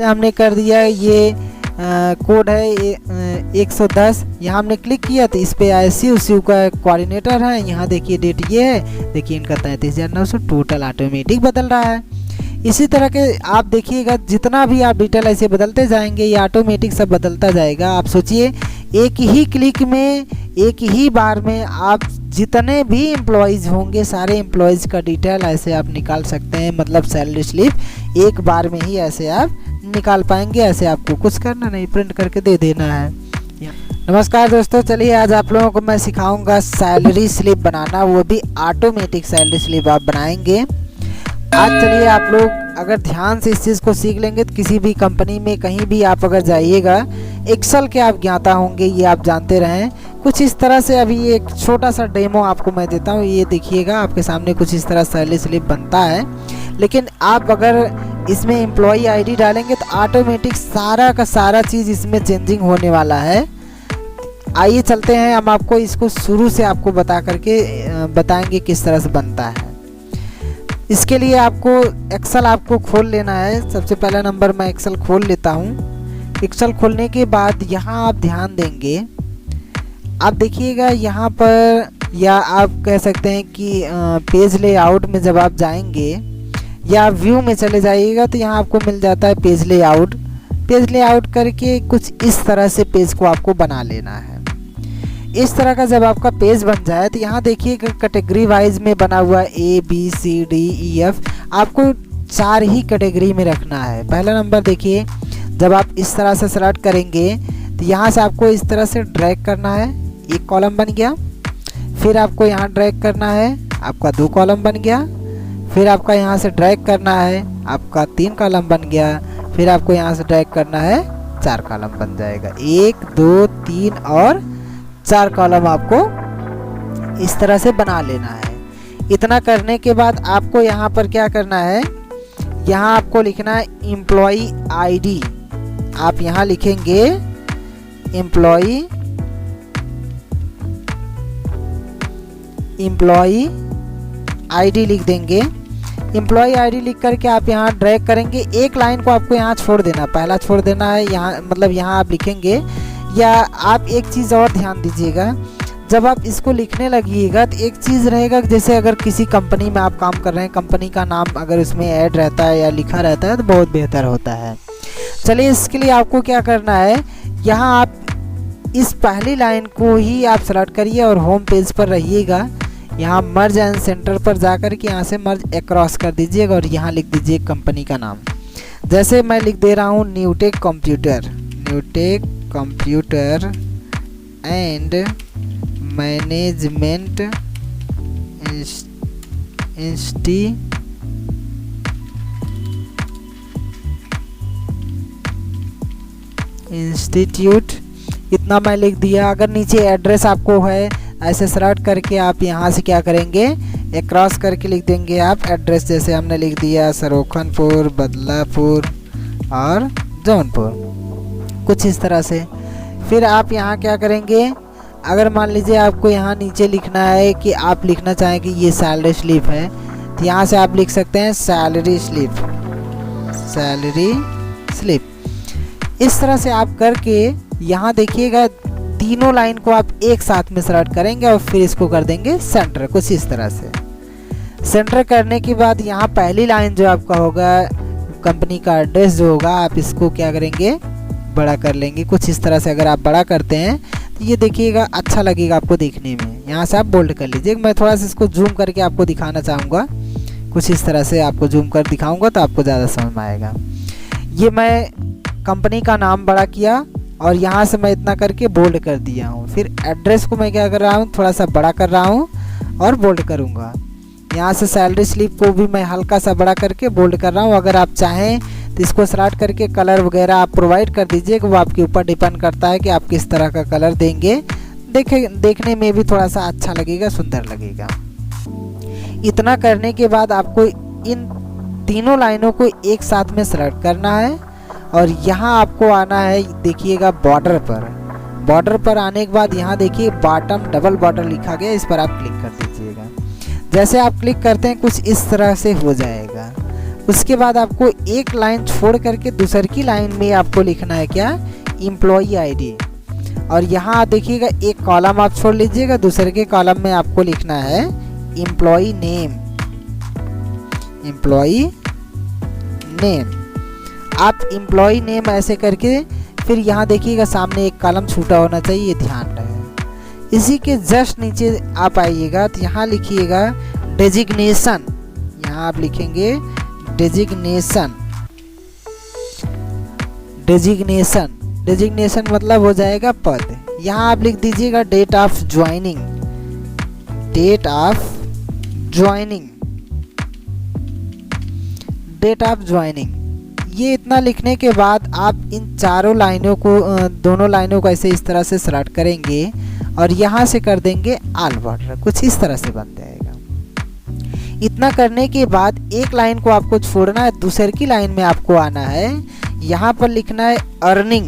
से हमने कर दिया। ये कोड है 110, यहाँ हमने क्लिक किया तो इस पे ISU का कोऑर्डिनेटर है। यहाँ देखिए डेट ये है, देखिए इनका 33,900 टोटल ऑटोमेटिक बदल रहा है। इसी तरह के आप देखिएगा जितना भी आप डिटेल ऐसे बदलते जाएंगे ये ऑटोमेटिक सब बदलता जाएगा। आप सोचिए एक ही क्लिक में, एक ही बार में आप जितने भी एम्प्लॉयज़ होंगे सारे एम्प्लॉयज़ का डिटेल ऐसे आप निकाल सकते हैं। मतलब सैलरी स्लिप एक बार में ही ऐसे आप निकाल पाएंगे। ऐसे आपको कुछ करना नहीं, प्रिंट करके दे देना है। नमस्कार दोस्तों, चलिए आज आप लोगों को मैं सिखाऊंगा सैलरी स्लिप बनाना, वो भी ऑटोमेटिक सैलरी स्लिप आप बनाएंगे। आज चलिए आप लोग अगर ध्यान से इस चीज़ को सीख लेंगे तो किसी भी कंपनी में कहीं भी आप अगर जाइएगा, एक्सेल के आप ज्ञाता होंगे, ये आप जानते रहें। कुछ इस तरह से अभी एक छोटा सा डेमो आपको मैं देता हूँ। ये देखिएगा आपके सामने कुछ इस तरह सैलरी स्लिप बनता है। लेकिन आप अगर इसमें एम्प्लॉई ID डालेंगे तो ऑटोमेटिक सारा का सारा चीज़ इसमें चेंजिंग होने वाला है। आइए चलते हैं, हम आपको इसको शुरू से आपको बताएंगे किस तरह से बनता है। इसके लिए आपको एक्सेल आपको खोल लेना है। सबसे पहला नंबर मैं एक्सेल खोल लेता हूँ। एक्सेल खोलने के बाद यहाँ आप ध्यान देंगे, आप देखिएगा यहाँ पर, या आप कह सकते हैं कि पेज लेआउट में जब आप जाएंगे या व्यू में चले जाइएगा तो यहाँ आपको मिल जाता है पेज लेआउट। पेज लेआउट करके कुछ इस तरह से पेज को आपको बना लेना है। इस तरह का जब आपका पेज बन जाए तो यहाँ देखिए कैटेगरी वाइज में बना हुआ ABCDEF, आपको 4 ही कैटेगरी में रखना है। पहला नंबर देखिए, जब आप इस तरह से सेलेक्ट करेंगे तो यहाँ से आपको इस तरह से ड्रैग करना है, एक कॉलम बन गया। फिर आपको यहाँ ड्रैग करना है, आपका 2 कॉलम बन गया। फिर आपका यहाँ से ड्रैग करना है, आपका 3 कॉलम बन गया। फिर आपको यहाँ से ड्रैग करना है, 4 कॉलम बन जाएगा। 1 2 3 और 4 कॉलम आपको इस तरह से बना लेना है। इतना करने के बाद आपको यहाँ पर क्या करना है, यहाँ आपको लिखना है एम्प्लॉई ID। आप यहाँ लिखेंगे एम्प्लॉई ID लिख देंगे। एम्प्लॉई ID लिख करके आप यहाँ ड्रैग करेंगे। एक लाइन को आपको यहाँ छोड़ देना, पहला छोड़ देना है यहाँ, मतलब यहाँ आप लिखेंगे। या आप एक चीज़ और ध्यान दीजिएगा, जब आप इसको लिखने लगिएगा तो एक चीज़ रहेगा, जैसे अगर किसी कंपनी में आप काम कर रहे हैं, कंपनी का नाम अगर उसमें ऐड रहता है या लिखा रहता है तो बहुत बेहतर होता है। चलिए इसके लिए आपको क्या करना है, यहाँ आप इस पहली लाइन को ही आप सेलेक्ट करिए और होम पेज पर रहिएगा। यहाँ मर्ज एंड सेंटर पर जाकर के यहाँ से मर्ज अक्रॉस कर दीजिएगा और यहाँ लिख दीजिए कंपनी का नाम। जैसे मैं लिख दे रहा हूँ Newtech computer and management institute, इतना मैं लिख दिया। अगर नीचे एड्रेस आपको है ऐसे सेलेक्ट करके आप यहाँ से क्या करेंगे, क्रॉस करके लिख देंगे आप एड्रेस। जैसे हमने लिख दिया सरोखनपुर, बदलापुर और जौनपुर, कुछ इस तरह से। फिर आप यहाँ क्या करेंगे, अगर मान लीजिए आपको यहाँ नीचे लिखना है कि आप लिखना चाहें कि ये सैलरी स्लिप है, तो यहाँ से आप लिख सकते हैं सैलरी स्लिप। इस तरह से आप करके यहाँ देखिएगा तीनों लाइन को आप एक साथ में सेलेक्ट करेंगे और फिर इसको कर देंगे सेंटर, कुछ इस तरह से। सेंटर करने के बाद यहाँ पहली लाइन जो आपका होगा, कंपनी का एड्रेस जो होगा, आप इसको क्या करेंगे, बड़ा कर लेंगे। कुछ इस तरह से अगर आप बड़ा करते हैं तो ये देखिएगा अच्छा लगेगा आपको देखने में। यहाँ से आप बोल्ड कर लीजिए। मैं थोड़ा सा इसको जूम करके आपको दिखाना चाहूँगा, कुछ इस तरह से आपको जूम कर दिखाऊँगा तो आपको ज़्यादा समझ में आएगा। ये मैं कंपनी का नाम बड़ा किया और यहाँ से मैं इतना करके बोल्ड कर दिया हूँ। फिर एड्रेस को मैं क्या कर रहा हूँ, थोड़ा सा बड़ा कर रहा हूँ और बोल्ड करूँगा। यहाँ से सैलरी स्लिप को भी मैं हल्का सा बड़ा करके बोल्ड कर रहा हूँ। अगर आप चाहें तो इसको सेलेक्ट करके कलर वगैरह आप प्रोवाइड कर दीजिए, वो आपके ऊपर डिपेंड करता है कि आप किस तरह का कलर देंगे। देखने में भी थोड़ा सा अच्छा लगेगा, सुंदर लगेगा। इतना करने के बाद आपको इन तीनों लाइनों को एक साथ में सेलेक्ट करना है और यहाँ आपको आना है, देखिएगा बॉर्डर पर आने के बाद यहाँ देखिए बॉटम डबल बॉर्डर लिखा गया, इस पर आप क्लिक कर दीजिएगा। जैसे आप क्लिक करते हैं कुछ इस तरह से हो जाएगा। उसके बाद आपको एक लाइन छोड़ करके दूसर की लाइन में आपको लिखना है क्या, एम्प्लॉई आईडी। और यहाँ देखिएगा एक कॉलम आप छोड़ लीजिएगा, दूसरे के कॉलम में आपको लिखना है एम्प्लॉई नेम, एम्प्लॉई नेम। आप एम्प्लॉई नेम ऐसे करके फिर यहाँ देखिएगा सामने एक कॉलम छूटा होना चाहिए, ये ध्यान रहे। इसी के जस्ट नीचे आप आइएगा तो यहाँ लिखिएगा डेजिग्नेशन, यहाँ आप लिखेंगे डेजिग्नेशन। डेजिग्नेशन, डेजिग्नेशन मतलब हो जाएगा पद। यहाँ आप लिख दीजिएगा date of joining, date of joining, date of joining. ये इतना लिखने के बाद आप इन चारों लाइनों को, दोनों लाइनों को ऐसे इस तरह से सेलेक्ट करेंगे और यहाँ से कर देंगे ऑल बॉर्डर, कुछ इस तरह से बन जाएगा। इतना करने के बाद एक लाइन को आपको छोड़ना है, दूसरे की लाइन में आपको आना है, यहाँ पर लिखना है अर्निंग,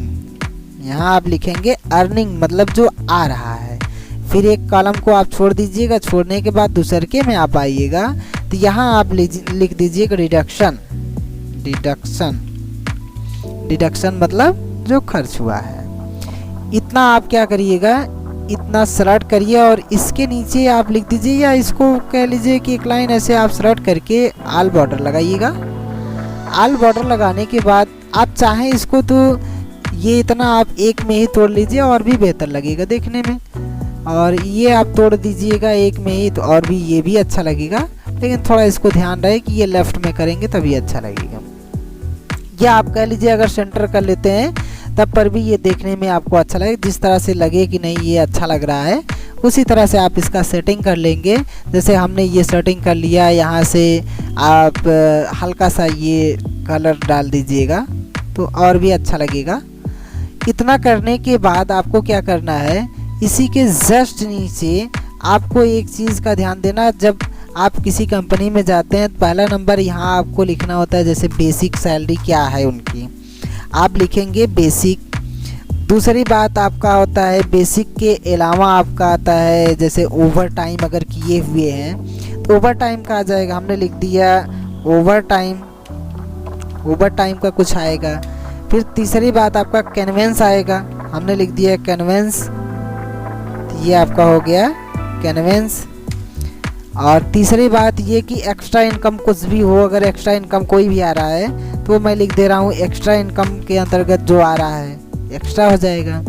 यहाँ आप लिखेंगे अर्निंग मतलब जो आ रहा है। फिर एक कॉलम को आप छोड़ दीजिएगा, छोड़ने के बाद दूसरे के में आप आइएगा तो यहाँ आप लिख दीजिएगा डिडक्शन, डिडक्शन, डिडक्शन मतलब जो खर्च हुआ है। इतना आप क्या करिएगा, इतना सेलेक्ट करिए और इसके नीचे आप लिख दीजिए, या इसको कह लीजिए कि एक लाइन ऐसे आप सेलेक्ट करके ऑल बॉर्डर लगाइएगा। ऑल बॉर्डर लगाने के बाद आप चाहें इसको तो ये इतना आप एक में ही तोड़ लीजिए और भी बेहतर लगेगा देखने में, और ये आप तोड़ दीजिएगा एक में ही तो और भी ये भी अच्छा लगेगा, लेकिन थोड़ा इसको ध्यान रहे कि ये लेफ्ट में करेंगे तभी अच्छा लगेगा। या आप कह लीजिए अगर सेंटर कर लेते हैं तब पर भी ये देखने में आपको अच्छा लगे, जिस तरह से लगे कि नहीं ये अच्छा लग रहा है उसी तरह से आप इसका सेटिंग कर लेंगे। जैसे हमने ये सेटिंग कर लिया, यहाँ से आप हल्का सा ये कलर डाल दीजिएगा तो और भी अच्छा लगेगा। इतना करने के बाद आपको क्या करना है, इसी के जस्ट नीचे आपको एक चीज़ का ध्यान देना, जब आप किसी कंपनी में जाते हैं तो पहला नंबर यहाँ आपको लिखना होता है, जैसे बेसिक सैलरी क्या है उनकी, आप लिखेंगे बेसिक। दूसरी बात आपका होता है बेसिक के अलावा आपका आता है जैसे ओवर टाइम अगर किए हुए हैं तो ओवर टाइम का आ जाएगा, हमने लिख दिया ओवर टाइम, ओवर टाइम का कुछ आएगा। फिर तीसरी बात आपका कन्वेंस आएगा, हमने लिख दिया कन्वेंस, ये आपका हो गया कन्वेंस। और तीसरी बात ये कि एक्स्ट्रा इनकम कुछ भी हो, अगर एक्स्ट्रा इनकम कोई भी आ रहा है तो मैं लिख दे रहा हूँ एक्स्ट्रा इनकम के अंतर्गत जो आ रहा है एक्स्ट्रा हो जाएगा।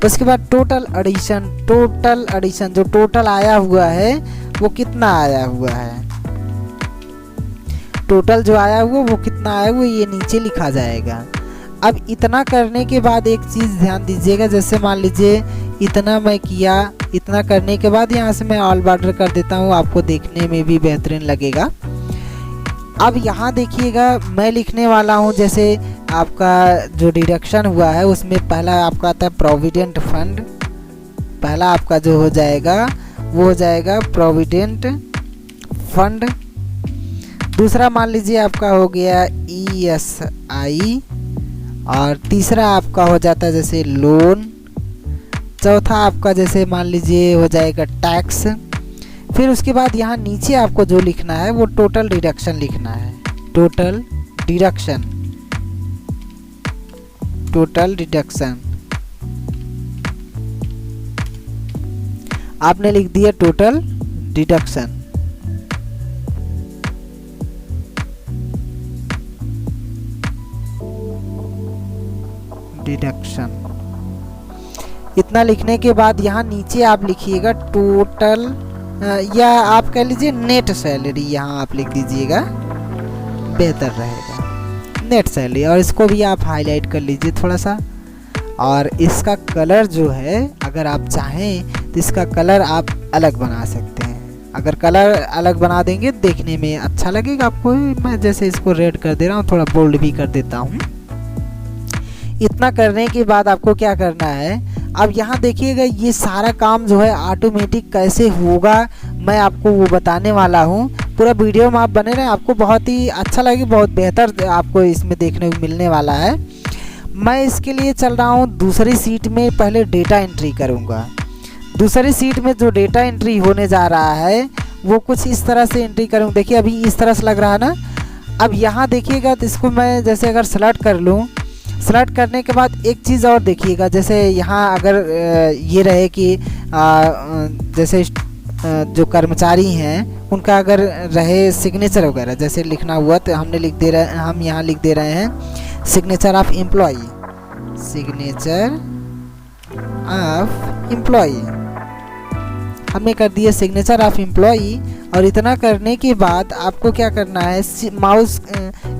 उसके बाद टोटल एडिशन, टोटल एडिशन जो टोटल आया हुआ है वो कितना आया हुआ है, टोटल जो आया हुआ वो कितना आया हुआ ये नीचे लिखा जाएगा। अब इतना करने के बाद एक चीज़ ध्यान दीजिएगा, जैसे मान लीजिए इतना मैं किया, इतना करने के बाद यहाँ से मैं ऑल बॉर्डर कर देता हूँ, आपको देखने में भी बेहतरीन लगेगा। अब यहाँ देखिएगा मैं लिखने वाला हूँ, जैसे आपका जो डिडक्शन हुआ है उसमें पहला आपका आता है प्रोविडेंट फंड, पहला आपका जो हो जाएगा वो हो जाएगा प्रोविडेंट फंड। दूसरा मान लीजिए आपका हो गया ESI, और तीसरा आपका हो जाता है जैसे लोन। चौथा आपका जैसे मान लीजिए हो जाएगा टैक्स। फिर उसके बाद यहाँ नीचे आपको जो लिखना है वो टोटल डिडक्शन लिखना है, टोटल डिडक्शन, टोटल डिडक्शन आपने लिख दिया टोटल डिडक्शन। डिडक्शन इतना लिखने के बाद यहाँ नीचे आप लिखिएगा टोटल, या आप कह लीजिए नेट सैलरी, यहाँ आप लिख दीजिएगा बेहतर रहेगा नेट सैलरी, और इसको भी आप हाईलाइट कर लीजिए थोड़ा सा। और इसका कलर जो है अगर आप चाहें तो इसका कलर आप अलग बना सकते हैं, अगर कलर अलग बना देंगे देखने में अच्छा लगेगा आपको। मैं जैसे इसको रेड कर दे रहा हूँ, थोड़ा बोल्ड भी कर देता हूँ। इतना करने के बाद आपको क्या करना है, अब यहाँ देखिएगा ये सारा काम जो है ऑटोमेटिक कैसे होगा मैं आपको वो बताने वाला हूँ। पूरा वीडियो में आप बने रहें, आपको बहुत ही अच्छा लगे, बहुत बेहतर आपको इसमें देखने को मिलने वाला है। मैं इसके लिए चल रहा हूँ दूसरी सीट में, पहले डेटा एंट्री करूँगा। दूसरी सीट में जो डेटा एंट्री होने जा रहा है वो कुछ इस तरह से एंट्री करूँगा। देखिए अभी इस तरह से लग रहा है ना, अब यहाँ देखिएगा तो इसको मैं जैसे अगर सेलेक्ट कर लूँ, सेलेक्ट करने के बाद एक चीज़ और देखिएगा, जैसे यहाँ अगर ये रहे कि जैसे जो कर्मचारी हैं उनका अगर रहे सिग्नेचर वगैरह जैसे लिखना हुआ तो हम यहाँ लिख दे रहे हैं signature of employee, signature of employee हमने कर दिया सिग्नेचर ऑफ एम्प्लॉई। और इतना करने के बाद आपको क्या करना है, माउस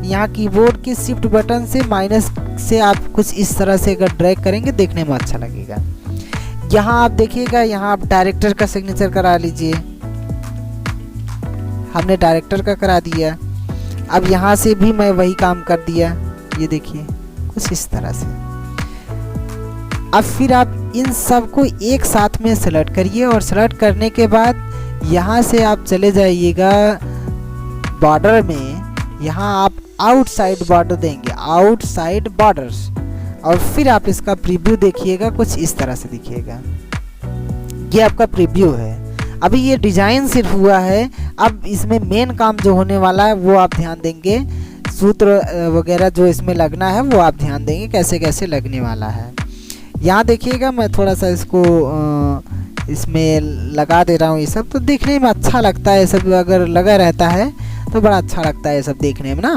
यहाँ कीबोर्ड के शिफ्ट बटन से माइनस से आप कुछ इस तरह से अगर ड्रैग करेंगे देखने में अच्छा लगेगा। यहाँ आप देखिएगा, यहाँ आप डायरेक्टर का सिग्नेचर करा लीजिए, हमने डायरेक्टर का करा दिया। अब यहाँ से भी मैं वही काम कर दिया, ये देखिए कुछ इस तरह से। अब फिर आप इन सब को एक साथ में सेलेक्ट करिए और सेलेक्ट करने के बाद यहाँ से आप चले जाइएगा बॉर्डर में, यहाँ आप आउटसाइड बॉर्डर देंगे, आउटसाइड बॉर्डर्स, और फिर आप इसका प्रीव्यू देखिएगा, कुछ इस तरह से दिखिएगा। ये आपका प्रीव्यू है। अभी ये डिजाइन सिर्फ हुआ है, अब इसमें मेन काम जो होने वाला है वो आप ध्यान देंगे, सूत्र वगैरह जो इसमें लगना है वो आप ध्यान देंगे कैसे कैसे लगने वाला है। यहाँ देखिएगा मैं थोड़ा सा इसको इसमें लगा दे रहा हूँ, ये सब तो देखने में अच्छा लगता है, सब अगर लगा रहता है तो बड़ा अच्छा लगता है ये सब देखने में ना।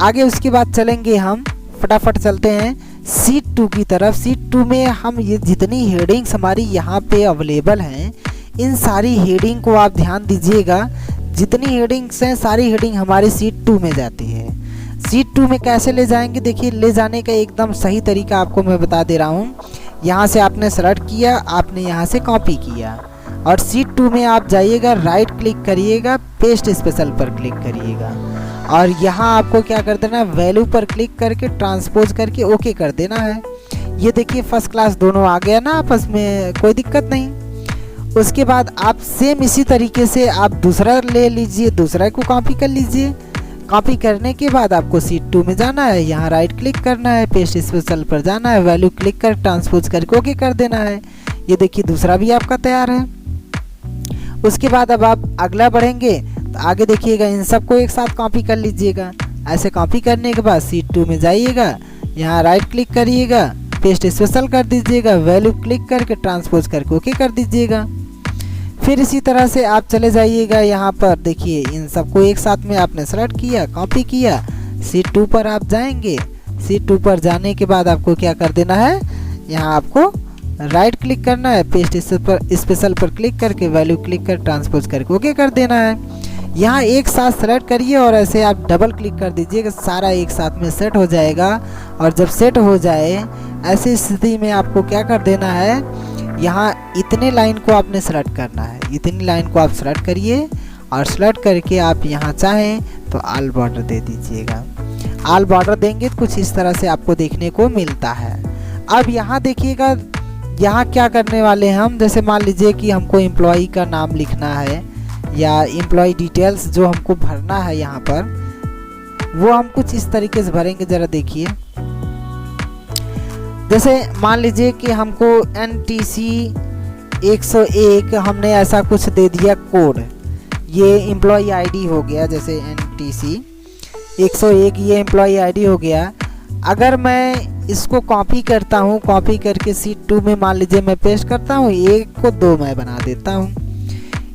आगे उसके बाद चलेंगे हम, फटाफट चलते हैं सीट 2 की तरफ। सीट 2 में हम ये जितनी हेडिंग्स हमारी यहाँ पे अवेलेबल हैं, इन सारी हेडिंग को आप ध्यान दीजिएगा। जितनी हेडिंग्स हैं सारी हेडिंग हमारी सीट 2 में जाती है। सीट 2 में कैसे ले जाएंगे, देखिए ले जाने का एकदम सही तरीका आपको मैं बता दे रहा हूँ। यहाँ से आपने सेलेक्ट किया, आपने यहाँ से कॉपी किया और सीट 2 में आप जाइएगा, राइट क्लिक करिएगा, पेस्ट स्पेशल पर क्लिक करिएगा और यहाँ आपको क्या कर देना है, वैल्यू पर क्लिक करके ट्रांसपोज करके ओके कर देना है। ये देखिए फर्स्ट क्लास दोनों आ गया ना आपस में, कोई दिक्कत नहीं। उसके बाद आप सेम इसी तरीके से आप दूसरा ले लीजिए, दूसरा को कॉपी कर लीजिए। कॉपी करने के बाद आपको सीट 2 में जाना है, यहाँ राइट क्लिक करना है, पेस्ट स्पेशल पर जाना है, वैल्यू क्लिक कर ट्रांसपोज करके ओके कर देना है। ये देखिए दूसरा भी आपका तैयार है। उसके बाद अब आप अगला बढ़ेंगे तो आगे देखिएगा, इन सबको एक साथ कॉपी कर लीजिएगा। ऐसे कॉपी करने के बाद सीट 2 में जाइएगा, यहाँ राइट क्लिक करिएगा, पेस्ट स्पेशल कर दीजिएगा, वैल्यू क्लिक करके ट्रांसपोज करके ओके कर दीजिएगा। फिर इसी तरह से आप चले जाइएगा, यहाँ पर देखिए इन सबको एक साथ में आपने सेलेक्ट किया, कॉपी किया, सीट 2 पर आप जाएंगे। सीट 2 पर जाने के बाद आपको क्या कर देना है, यहाँ आपको राइट क्लिक करना है, पेस्ट स्पेशल पर क्लिक करके वैल्यू क्लिक कर ट्रांसपोज करके ओके कर देना है। यहाँ एक साथ सेलेक्ट करिए और ऐसे आप डबल क्लिक कर दीजिएगा, सारा एक साथ में सेट हो जाएगा। और जब सेट हो जाए ऐसी स्थिति में आपको क्या कर देना है, यहाँ इतने लाइन को आपने सेलेक्ट करना है, इतनी लाइन को आप सेलेक्ट करिए और सेलेक्ट करके आप यहाँ चाहें तो ऑल बॉर्डर दे दीजिएगा। ऑल बॉर्डर देंगे तो कुछ इस तरह से आपको देखने को मिलता है। अब यहाँ देखिएगा, यहाँ क्या करने वाले हैं हम, जैसे मान लीजिए कि हमको एम्प्लॉई का नाम लिखना है या एम्प्लॉई डिटेल्स जो हमको भरना है यहाँ पर, वो हम कुछ इस तरीके से भरेंगे। ज़रा देखिए, जैसे मान लीजिए कि हमको NTC 101 हमने ऐसा कुछ दे दिया कोड, ये एम्प्लॉई आईडी हो गया। जैसे NTC 101 ये एम्प्लॉई आईडी हो गया। अगर मैं इसको कॉपी करता हूँ, कॉपी करके सीट 2 में मान लीजिए मैं पेस्ट करता हूँ, 1 को 2 मैं बना देता हूँ।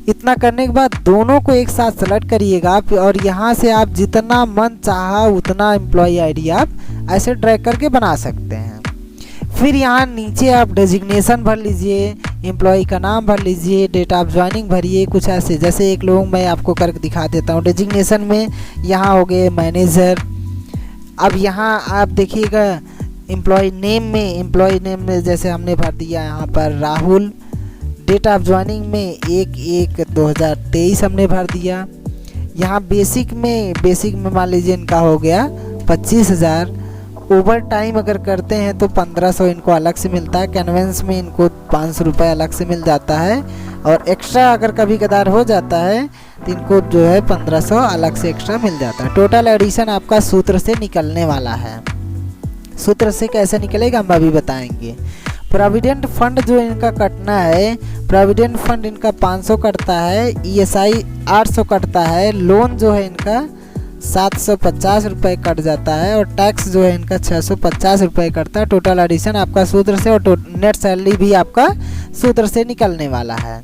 इतना करने के बाद दोनों को एक साथ सेलेक्ट करिएगा आप और यहाँ से आप जितना मन चाहा उतना एम्प्लॉई आईडी आप ऐसे ड्रैग करके बना सकते हैं। फिर यहाँ नीचे आप डेजिग्नेशन भर लीजिए, एम्प्लॉई का नाम भर लीजिए, डेट ऑफ ज्वाइनिंग भरिए, कुछ ऐसे। जैसे एक लोग मैं आपको करके दिखा देता हूँ। डेजिग्नेशन में यहाँ हो गए मैनेजर। अब यहाँ आप देखिएगा एम्प्लॉई नेम में जैसे हमने भर दिया यहाँ पर राहुल। डेट ऑफ ज्वाइनिंग में 1/1/2023 हमने भर दिया। यहाँ बेसिक में मान लीजिए इनका हो गया 25,000। ओवर टाइम अगर करते हैं तो 1500 इनको अलग से मिलता है। कैनवेंस में इनको 500 रुपये अलग से मिल जाता है और एक्स्ट्रा अगर कभी कदार हो जाता है तो इनको जो है 1500 अलग से एक्स्ट्रा मिल जाता है। टोटल एडिशन आपका सूत्र से निकलने वाला है। सूत्र से कैसे निकलेगा हम अभी बताएंगे। प्रोविडेंट फंड जो इनका कटना है, प्रोविडेंट फंड इनका 500 कटता है, ESI 800 कटता है। लोन जो है इनका 750 रुपये कट जाता है और टैक्स जो है इनका 650 रुपये कटता है। टोटल एडिशन आपका सूत्र से और नेट सैलरी भी आपका सूत्र से निकलने वाला है।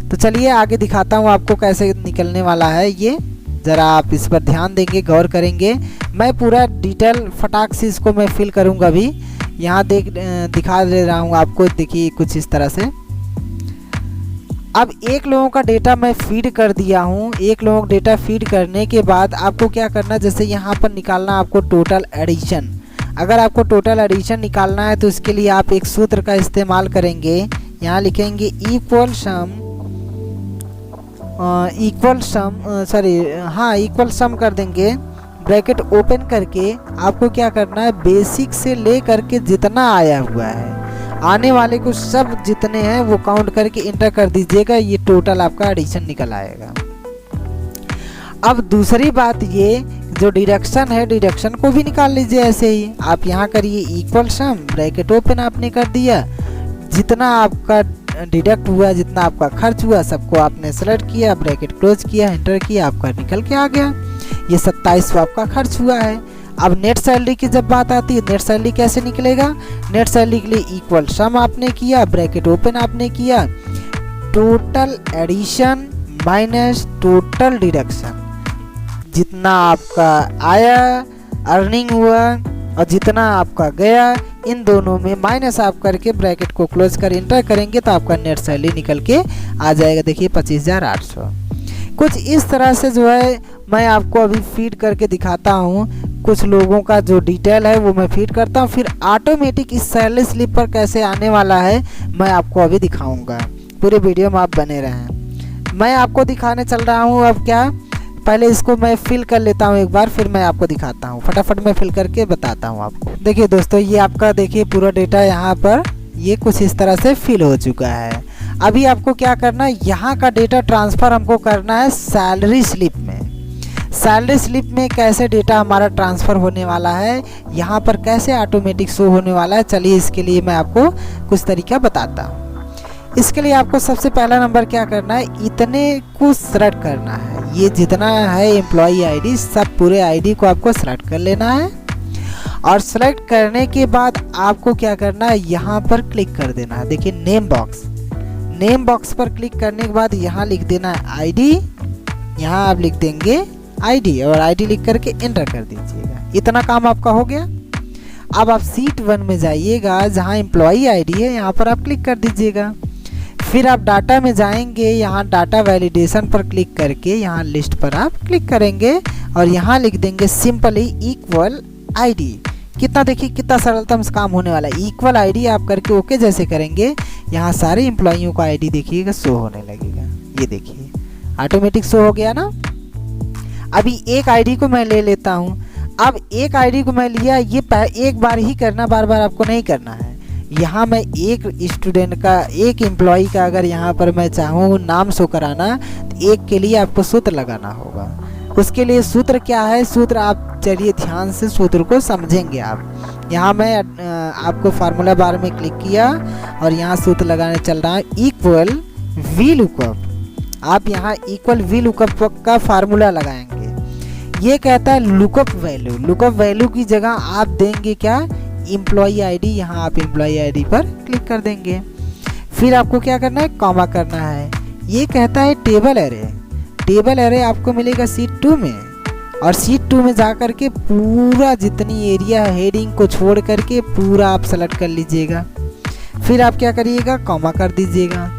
तो चलिए आगे दिखाता हूँ आपको कैसे निकलने वाला है ये, ज़रा आप इस पर ध्यान देंगे, गौर करेंगे। मैं पूरा डिटेल फटाक से इसको मैं फिल करूँगा अभी। यहाँ दिखा दे रहा हूँ आपको, देखिए कुछ इस तरह से। अब एक लोगों का डेटा मैं फीड कर दिया हूँ। एक लोगों का डेटा फीड करने के बाद आपको क्या करना, जैसे यहाँ पर निकालना आपको टोटल एडिशन। अगर आपको टोटल एडिशन निकालना है तो इसके लिए आप एक सूत्र का इस्तेमाल करेंगे। यहाँ लिखेंगे इक्वल सम कर देंगे, ब्रैकेट ओपन करके आपको क्या करना है, बेसिक से ले करके जितना आया हुआ है, आने वाले को सब जितने हैं वो काउंट करके इंटर कर दीजिएगा। ये टोटल आपका एडिशन निकल आएगा। अब दूसरी बात, ये जो डिडक्शन है, डिडक्शन को भी निकाल लीजिए ऐसे ही। आप यहाँ करिए इक्वल सम, ब्रैकेट ओपन आपने कर दिया, जितना आपका डिडक्ट हुआ, जितना आपका खर्च हुआ सबको आपने सेलेक्ट किया, ब्रैकेट क्लोज किया, एंटर किया, आपका निकल के आ गया। ये 2700 आपका खर्च हुआ है। अब नेट सैलरी की जब बात आती है, नेट सैलरी कैसे निकलेगा, नेट सैलरी के लिए इक्वल सम आपने किया, ब्रैकेट ओपन आपने किया, total addition minus total deduction, जितना आपका आया अर्निंग हुआ और जितना आपका गया, इन दोनों में माइनस आप करके ब्रैकेट को क्लोज कर इंटर करेंगे तो आपका नेट सैलरी निकल के आ जाएगा। देखिए 25,800। कुछ इस तरह से जो है मैं आपको अभी फीड करके दिखाता हूँ। कुछ लोगों का जो डिटेल है वो मैं फीड करता हूँ, फिर ऑटोमेटिक इस सैलरी स्लिप पर कैसे आने वाला है मैं आपको अभी दिखाऊंगा। पूरे वीडियो में आप बने रहें। मैं आपको दिखाने चल रहा हूँ। अब क्या, पहले इसको मैं फिल कर लेता हूँ एक बार, फिर मैं आपको दिखाता हूँ। फटाफट मैं फिल करके बताता हूँ आपको। देखिए दोस्तों, ये आपका देखिए पूरा डेटा यहाँ पर ये कुछ इस तरह से फिल हो चुका है। अभी आपको क्या करना है, यहाँ का डेटा ट्रांसफ़र हमको करना है सैलरी स्लिप में। सैलरी स्लिप में कैसे डेटा हमारा ट्रांसफ़र होने वाला है, यहाँ पर कैसे ऑटोमेटिक शो होने वाला है, चलिए इसके लिए मैं आपको कुछ तरीका बताता हूँ। इसके लिए आपको सबसे पहला नंबर क्या करना है, इतने को सेलेक्ट करना है। ये जितना है एम्प्लॉई आईडी, सब पूरे आईडी को आपको सेलेक्ट कर लेना है। और सेलेक्ट करने के बाद आपको क्या करना है, यहाँ पर क्लिक कर देना है। देखिए नेम बॉक्स, नेम बॉक्स पर क्लिक करने के बाद यहाँ लिख देना है आईडी। यहाँ आप लिख देंगे आईडी और आईडी लिख करके एंटर कर दीजिएगा। इतना काम आपका हो गया। अब आप सीट 1 में जाइएगा, जहाँ एम्प्लॉई आईडी है यहाँ पर आप क्लिक कर दीजिएगा। फिर आप डाटा में जाएंगे, यहाँ डाटा वैलिडेशन पर क्लिक करके यहाँ लिस्ट पर आप क्लिक करेंगे और यहाँ लिख देंगे सिंपली इक्वल आईडी। कितना देखिए कितना सरलतम काम होने वाला है। इक्वल आईडी आप करके ओके जैसे करेंगे, यहाँ सारे एम्प्लॉइयों का आईडी देखिएगा शो होने लगेगा। ये देखिए ऑटोमेटिक शो हो गया ना। अभी एक आईडी को मैं ले लेता हूँ। अब एक आईडी को मैं लिया, ये एक बार ही करना, बार बार आपको नहीं करना है। यहाँ मैं एक स्टूडेंट का, एक एम्प्लॉई का अगर यहाँ पर मैं चाहूँ नाम शो कराना, तो एक के लिए आपको सूत्र लगाना होगा। उसके लिए सूत्र क्या है, सूत्र आप चलिए ध्यान से सूत्र को समझेंगे आप। यहाँ मैं आपको फार्मूला बार में क्लिक किया और यहाँ सूत्र लगाने चल रहा है इक्वल वी लुकअप। आप यहाँ इक्वल वी लुकअप का फार्मूला लगाएंगे। ये कहता है लुकअप वैल्यू। लुकअप वैल्यू की जगह आप देंगे क्या, एम्प्लॉई आईडी। यहाँ आप एम्प्लॉई आईडी पर क्लिक कर देंगे। फिर आपको क्या करना है, कॉमा करना है। ये कहता है टेबल एरे। टेबल एरे आपको मिलेगा सीट 2 में, और सीट 2 में जा कर के पूरा जितनी एरिया हेडिंग को छोड़ करके पूरा आप सेलेक्ट कर लीजिएगा। फिर आप क्या करिएगा, कॉमा कर दीजिएगा।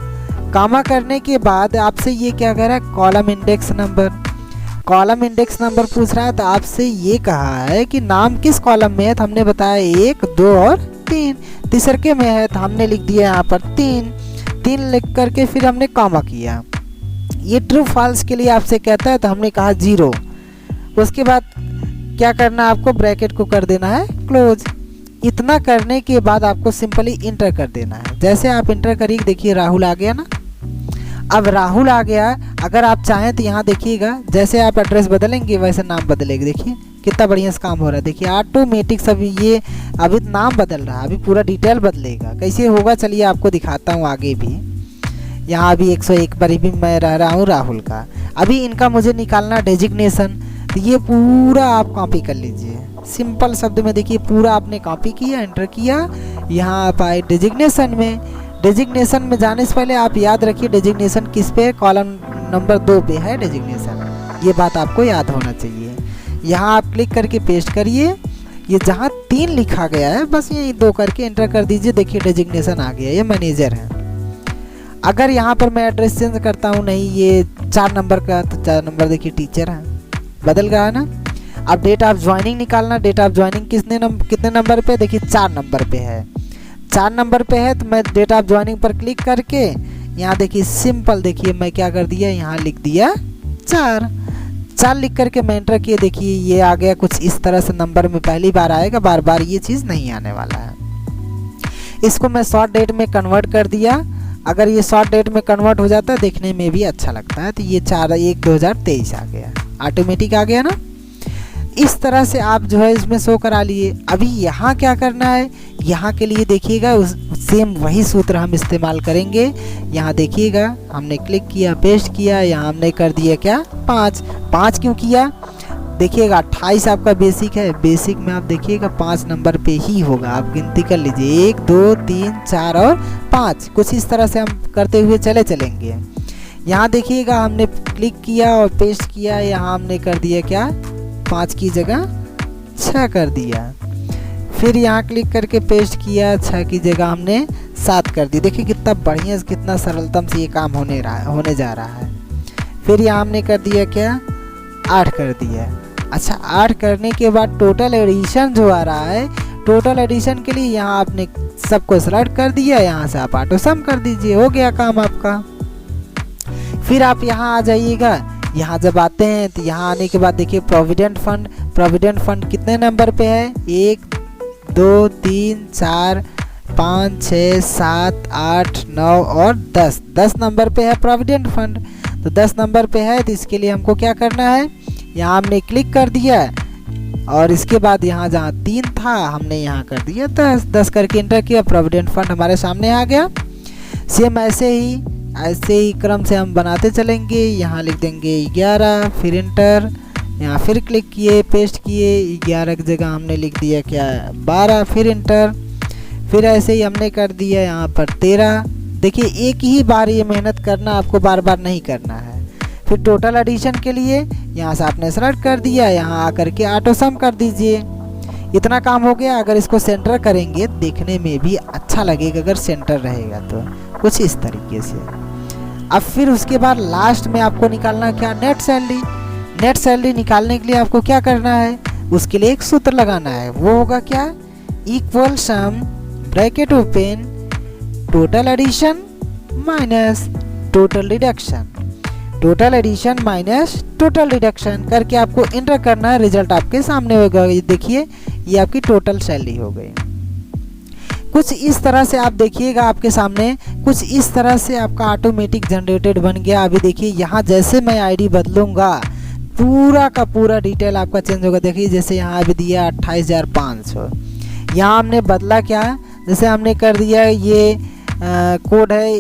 कॉमा करने के बाद आपसे ये क्या कह रहा है, column index number. Column index number पूछ रहा है, तो आपसे ये कहा है कि नाम किस कॉलम में है, तो हमने बताया 1, 2 और 3। तीसरे में है तो हमने लिख दिया यहाँ पर 3 लिख करके फिर हमने कॉमा किया। ये ट्रू फॉल्स के लिए आपसे कहता है तो हमने कहा 0। उसके बाद क्या करना, आपको ब्रैकेट को कर देना है क्लोज। इतना करने के बाद आपको सिंपली इंटर कर देना है। जैसे आप इंटर करिए, देखिए राहुल आ गया ना। अब राहुल आ गया, अगर आप चाहें तो यहाँ देखिएगा, जैसे आप एड्रेस बदलेंगे वैसे नाम बदलेगा। देखिए कितना बढ़िया से काम हो रहा है। देखिए ऑटोमेटिक सब ये अभी नाम बदल रहा है, अभी पूरा डिटेल बदलेगा। कैसे होगा चलिए आपको दिखाता हूँ आगे भी। यहाँ अभी 101 पर भी मैं रह रहा हूँ राहुल का। अभी इनका मुझे निकालना डेजिग्नेशन, तो ये पूरा आप कॉपी कर लीजिए। सिंपल शब्द में देखिए पूरा आपने कॉपी किया, एंटर किया। यहाँ आप आए डेजिग्नेशन में। डेजिग्नेशन में जाने से पहले आप याद रखिए डेजिग्नेशन किस पे, कॉलम नंबर 2 पे है डेजिग्नेशन। ये बात आपको याद होना चाहिए। यहाँ आप क्लिक करके पेस्ट करिए। ये जहाँ 3 लिखा गया है बस यही 2 करके एंटर कर दीजिए। देखिए डेजिग्नेशन आ गया, ये मैनेजर है। अगर यहाँ पर मैं एड्रेस चेंज करता हूँ, नहीं ये 4 नंबर का, तो 4 नंबर देखिए टीचर है, बदल गया ना। अब डेट ऑफ ज्वाइनिंग निकालना। डेट ऑफ ज्वाइनिंग कितने नंबर पे, देखिए 4 नंबर पे है। 4 नंबर पे है तो मैं डेट ऑफ ज्वाइनिंग पर क्लिक करके यहाँ देखिए सिंपल, देखिए मैं क्या कर दिया, यहाँ लिख दिया 4 लिख करके मैं एंटर किए। देखिए ये आ गया कुछ इस तरह से, नंबर में पहली बार आएगा, बार बार ये चीज़ नहीं आने वाला है। इसको मैं शॉर्ट डेट में कन्वर्ट कर दिया। अगर ये शॉर्ट डेट में कन्वर्ट हो जाता है देखने में भी अच्छा लगता है। तो ये 4/1/2023 आ गया, ऑटोमेटिक आ गया ना। इस तरह से आप जो है इसमें शो करा लिए। अभी यहाँ क्या करना है, यहाँ के लिए देखिएगा सेम वही सूत्र हम इस्तेमाल करेंगे। यहाँ देखिएगा हमने क्लिक किया, पेस्ट किया, यहाँ हमने कर दिया क्या 5 क्यों किया, देखिएगा 28 आपका बेसिक है। बेसिक में आप देखिएगा 5 नंबर पे ही होगा, आप गिनती कर लीजिए 1 2 3 4 और 5। कुछ इस तरह से हम करते हुए चलेंगे। यहाँ देखिएगा हमने क्लिक किया और पेस्ट किया, यहाँ हमने कर दिया क्या 5 की जगह 6 कर दिया। फिर यहाँ क्लिक करके पेस्ट किया, 6 की जगह हमने 7 कर दी। देखिए कितना बढ़िया, कितना सरलतम से ये काम होने जा रहा है। फिर यहाँ हमने कर दिया क्या 8 कर दिया। अच्छा 8 करने के बाद टोटल एडिशन जो आ रहा है, टोटल एडिशन के लिए यहाँ आपने सबको सेलेक्ट कर दिया, यहाँ से आप ऑटो सम कर दीजिए, हो गया काम आपका। फिर आप यहाँ आ जाइएगा। यहाँ जब आते हैं तो यहाँ आने के बाद देखिए प्रोविडेंट फंड कितने नंबर पे है, 1 2 3 4 5 6 7 8 9 और 10 नंबर पे है प्रोविडेंट फंड। तो 10 नंबर पे है, तो इसके लिए हमको क्या करना है, यहाँ हमने क्लिक कर दिया और इसके बाद यहाँ जहाँ 3 था हमने यहाँ कर दिया 10 करके एंटर किया। प्रोविडेंट फंड हमारे सामने आ गया। सेम ऐसे ही क्रम से हम बनाते चलेंगे। यहाँ लिख देंगे 11, फिर एंटर, यहाँ फिर क्लिक किए, पेस्ट किए, 11 की जगह हमने लिख दिया क्या 12, फिर एंटर, फिर ऐसे ही हमने कर दिया यहाँ पर 13। देखिए एक ही बार ये मेहनत करना, आपको बार बार नहीं करना है। फिर टोटल एडिशन के लिए यहाँ से आपने सेलेक्ट कर दिया, यहाँ आकर के ऑटो सम कर दीजिए। इतना काम हो गया। अगर इसको सेंटर करेंगे देखने में भी अच्छा लगेगा, अगर सेंटर रहेगा तो कुछ इस तरीके से। अब फिर उसके बाद लास्ट में आपको निकालना क्या, नेट सैलरी। नेट सैलरी निकालने के लिए आपको क्या करना है, उसके लिए एक सूत्र लगाना है। वो होगा क्या, equal sum bracket open total addition minus total reduction. Total addition minus total reduction करके आपको एंटर करना है। रिजल्ट आपके सामने होगा। ये देखिए ये आपकी टोटल सैलरी हो गई। कुछ इस तरह से आप देखिएगा आपके सामने, कुछ इस तरह से आपका ऑटोमेटिक जनरेटेड बन गया। अभी देखिए यहाँ जैसे मैं आईडी बदलूंगा पूरा का पूरा डिटेल आपका चेंज होगा। देखिए जैसे यहाँ अभी दिया 28,500, यहाँ हमने बदला क्या, जैसे हमने कर दिया ये कोड है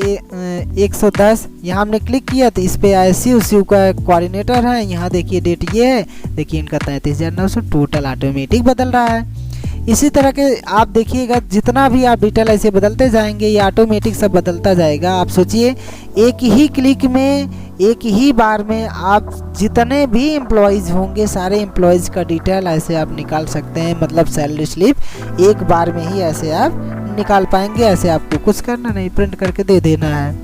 110, यहाँ हमने क्लिक किया तो इस पे आया शिव का कोऑर्डिनेटर है। यहाँ देखिए डेट ये है, देखिए इनका 33,900 टोटल ऑटोमेटिक बदल रहा है। इसी तरह के आप देखिएगा जितना भी आप डिटेल ऐसे बदलते जाएंगे ये ऑटोमेटिक सब बदलता जाएगा। आप सोचिए एक ही क्लिक में, एक ही बार में आप जितने भी एम्प्लॉयज़ होंगे सारे एम्प्लॉयज़ का डिटेल ऐसे आप निकाल सकते हैं। मतलब सैलरी स्लिप एक बार में ही ऐसे आप निकाल पाएंगे। ऐसे आपको कुछ करना नहीं, प्रिंट करके दे देना है,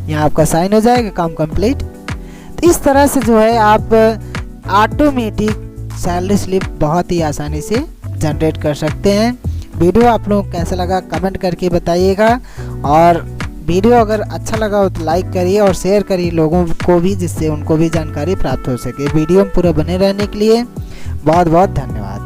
यहाँ आपका साइन हो जाएगा, काम कंप्लीट। तो इस तरह से जो है आप ऑटोमेटिक सैलरी स्लिप बहुत ही आसानी से जनरेट कर सकते हैं। वीडियो आप लोगों को कैसा लगा कमेंट करके बताइएगा, और वीडियो अगर अच्छा लगा हो तो लाइक करिए और शेयर करिए लोगों को भी, जिससे उनको भी जानकारी प्राप्त हो सके। वीडियो में पूरा बने रहने के लिए बहुत बहुत धन्यवाद।